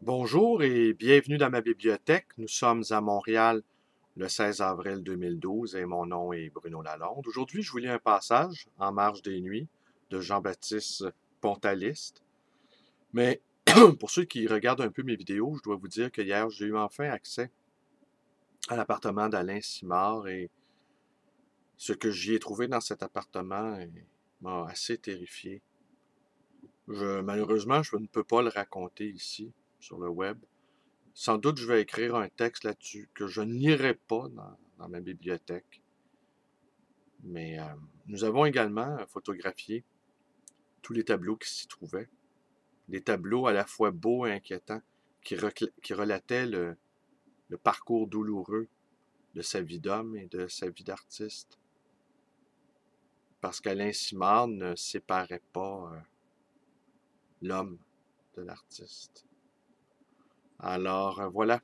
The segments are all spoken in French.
Bonjour et bienvenue dans ma bibliothèque. Nous sommes à Montréal le 16 avril 2012 et mon nom est Bruno Lalonde. Aujourd'hui, je vous lis un passage en marge des nuits de Jean-Baptiste Pontaliste. Mais pour ceux qui regardent un peu mes vidéos, je dois vous dire que hier, j'ai eu enfin accès à l'appartement d'Alain Simard et ce que j'y ai trouvé dans cet appartement m'a assez terrifié. Malheureusement, je ne peux pas le raconter ici sur le web. Sans doute, je vais écrire un texte là-dessus que je n'irai pas dans ma bibliothèque. Mais nous avons également photographié tous les tableaux qui s'y trouvaient. Des tableaux à la fois beaux et inquiétants qui relataient le parcours douloureux de sa vie d'homme et de sa vie d'artiste. Parce qu'Alain Simard ne séparait pas l'homme de l'artiste. Alors voilà,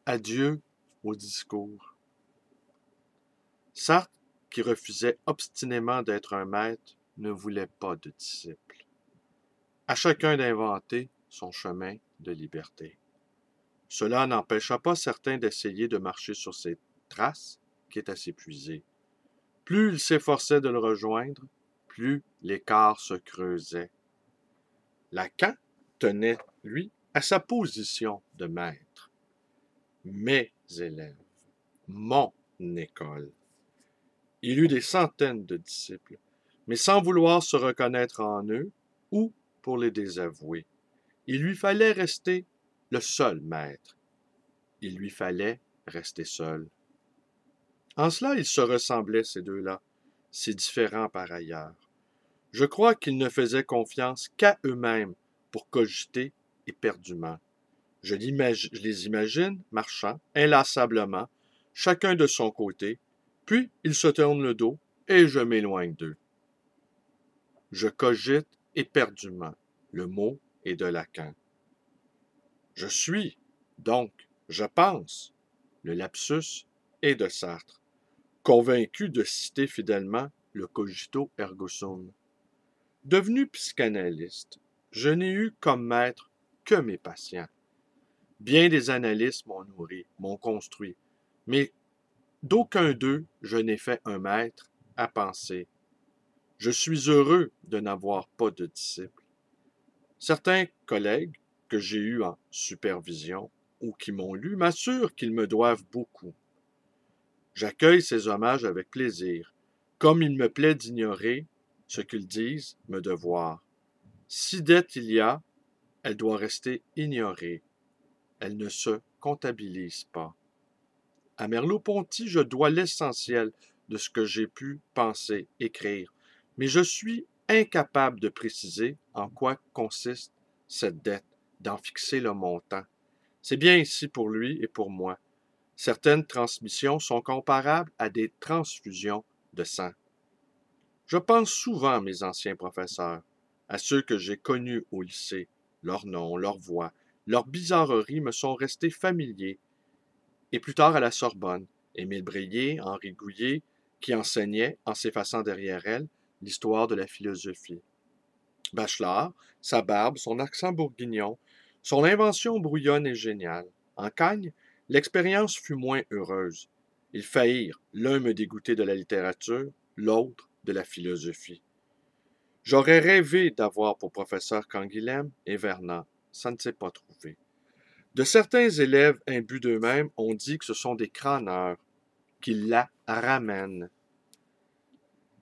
adieu au discours. Sartre, qui refusait obstinément d'être un maître, ne voulait pas de disciple. À chacun d'inventer son chemin de liberté. Cela n'empêcha pas certains d'essayer de marcher sur ses traces, quitte à s'épuiser. Plus il s'efforçait de le rejoindre, plus l'écart se creusait. Lacan tenait, lui, à sa position de maître. Mes élèves, mon école. Il eut des centaines de disciples, mais sans vouloir se reconnaître en eux ou pour les désavouer. Il lui fallait rester le seul maître. Il lui fallait rester seul. En cela, ils se ressemblaient, ces deux-là, si différents par ailleurs. Je crois qu'ils ne faisaient confiance qu'à eux-mêmes pour cogiter éperdument. Je les imagine marchant inlassablement, chacun de son côté, puis ils se tournent le dos et je m'éloigne d'eux. Je cogite éperdument. Le mot est de Lacan. Je suis, donc, je pense. Le lapsus est de Sartre, convaincu de citer fidèlement le cogito ergo sum. Devenu psychanalyste, je n'ai eu comme maître que mes patients. Bien des analystes m'ont nourri, m'ont construit, mais d'aucun d'eux je n'ai fait un maître à penser. Je suis heureux de n'avoir pas de disciples. Certains collègues que j'ai eus en supervision ou qui m'ont lu m'assurent qu'ils me doivent beaucoup. J'accueille ces hommages avec plaisir, comme il me plaît d'ignorer ce qu'ils disent me devoir. Si dette il y a, elle doit rester ignorée. Elle ne se comptabilise pas. À Merleau-Ponty, je dois l'essentiel de ce que j'ai pu penser, écrire, mais je suis incapable de préciser en quoi consiste cette dette, d'en fixer le montant. C'est bien ici pour lui et pour moi. Certaines transmissions sont comparables à des transfusions de sang. Je pense souvent à mes anciens professeurs, à ceux que j'ai connus au lycée. Leurs noms, leurs voix, leurs bizarreries me sont restés familiers. Et plus tard à la Sorbonne, Émile Bréguet, Henri Gouillet, qui enseignait, en s'effaçant derrière elle, l'histoire de la philosophie. Bachelard, sa barbe, son accent bourguignon, son invention brouillonne et géniale. En Cagne, l'expérience fut moins heureuse. Ils faillirent, l'un me dégoûter de la littérature, l'autre de la philosophie. J'aurais rêvé d'avoir pour professeur Canguilhem et Vernant. Ça ne s'est pas trouvé. De certains élèves imbus d'eux-mêmes, on dit que ce sont des crâneurs, qu'ils la ramènent.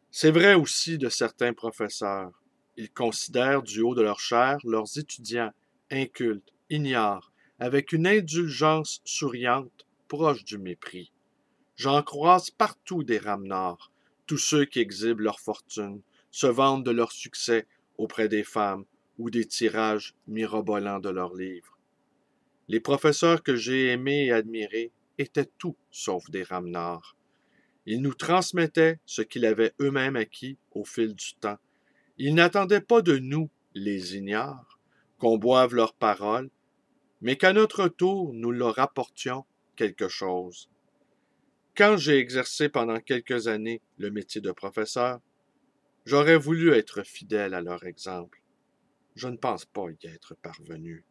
C'est vrai aussi de certains professeurs. Ils considèrent du haut de leur chair leurs étudiants incultes, ignares, avec une indulgence souriante proche du mépris. J'en croise partout des ramenards, tous ceux qui exhibent leur fortune, se vantent de leur succès auprès des femmes ou des tirages mirobolants de leurs livres. Les professeurs que j'ai aimés et admirés étaient tout sauf des ramenards. Ils nous transmettaient ce qu'ils avaient eux-mêmes acquis au fil du temps. Ils n'attendaient pas de nous, les ignares, qu'on boive leurs paroles, mais qu'à notre tour nous leur apportions quelque chose. Quand j'ai exercé pendant quelques années le métier de professeur, j'aurais voulu être fidèle à leur exemple. Je ne pense pas y être parvenu.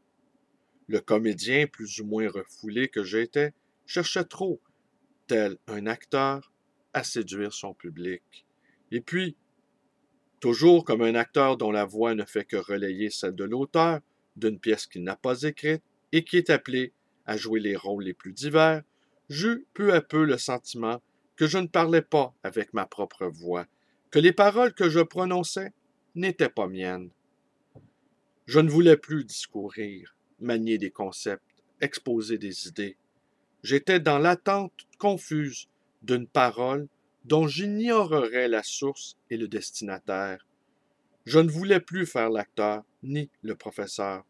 Le comédien plus ou moins refoulé que j'étais cherchait trop, tel un acteur, à séduire son public. Et puis, toujours comme un acteur dont la voix ne fait que relayer celle de l'auteur d'une pièce qu'il n'a pas écrite et qui est appelé à jouer les rôles les plus divers, j'eus peu à peu le sentiment que je ne parlais pas avec ma propre voix, que les paroles que je prononçais n'étaient pas miennes. Je ne voulais plus discourir, manier des concepts, exposer des idées. J'étais dans l'attente confuse d'une parole dont j'ignorerais la source et le destinataire. Je ne voulais plus faire l'acteur ni le professeur.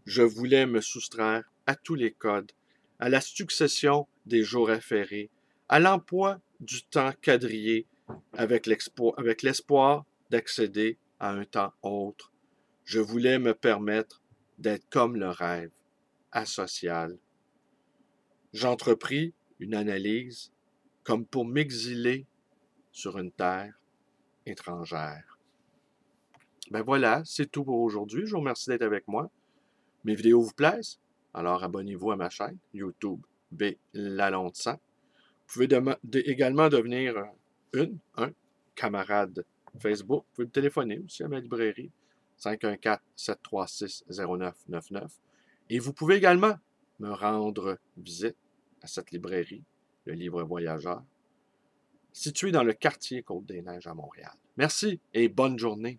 Je voulais me soustraire à tous les codes, à la succession des jours affairés, à l'emploi du temps quadrillé avec l'espoir d'accéder à un temps autre. Je voulais me permettre d'être comme le rêve, asocial. J'entrepris une analyse comme pour m'exiler sur une terre étrangère. Ben voilà, c'est tout pour aujourd'hui. Je vous remercie d'être avec moi. Mes vidéos vous plaisent? Alors abonnez-vous à ma chaîne YouTube B. Lalonde 100. Vous pouvez également devenir un camarade Facebook. Vous pouvez me téléphoner aussi à ma librairie 514-736-0999. Et vous pouvez également me rendre visite à cette librairie, le Livre Voyageur, située dans le quartier Côte-des-Neiges à Montréal. Merci et bonne journée.